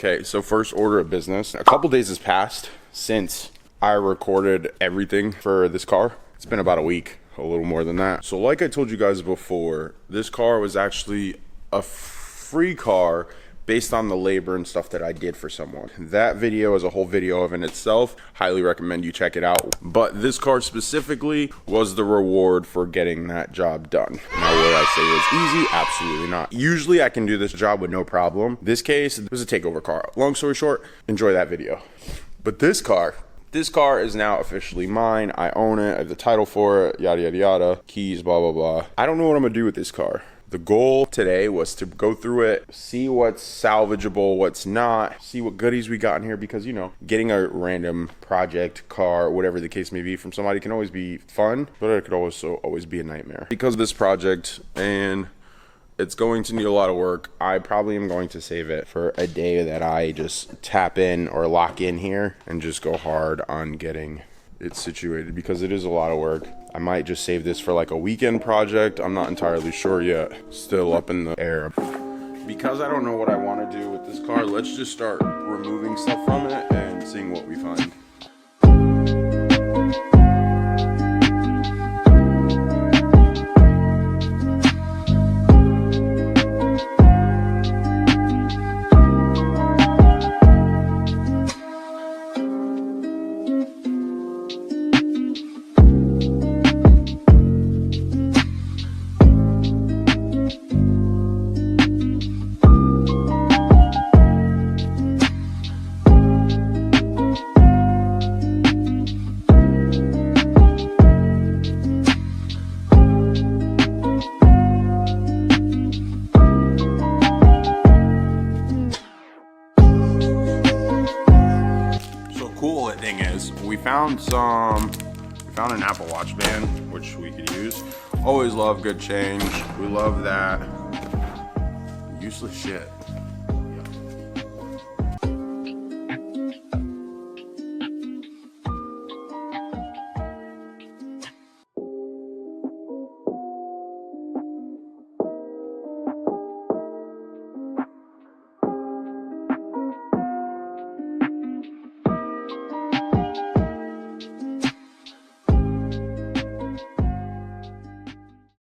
Okay, so first order of business. A couple days has passed since I recorded everything for this car. It's been about a week, a little more than that. So like I told you guys before, this car was actually a free car based on the labor and stuff that I did for someone. That video is a whole video of in itself. Highly recommend you check it out. But this car specifically was the reward for getting that job done. Now, will I say it was easy? Absolutely not. Usually I can do this job with no problem. This case, it was a takeover car. Long story short, enjoy that video. But this car is now officially mine. I own it. I have the title for it, yada, yada, yada. Keys, blah, blah, blah. I don't know what I'm gonna do with this car. The goal today was to go through it, see what's salvageable, what's not, see what goodies we got in here, because, you know, getting a random project car, whatever the case may be, from somebody can always be fun, but it could also always be a nightmare. Because of this project, and it's going to need a lot of work, I probably am going to save it for a day that I just tap in or lock in here and just go hard on getting it situated, because it is a lot of work. I might just save this for like a weekend project. I'm not entirely sure yet. Still up in the air. Because I don't know what I want to do with this car, let's just start removing stuff from it and seeing what we find. Thing is, we found an Apple Watch band, which we could use. Always love good change. We love that. Useless shit.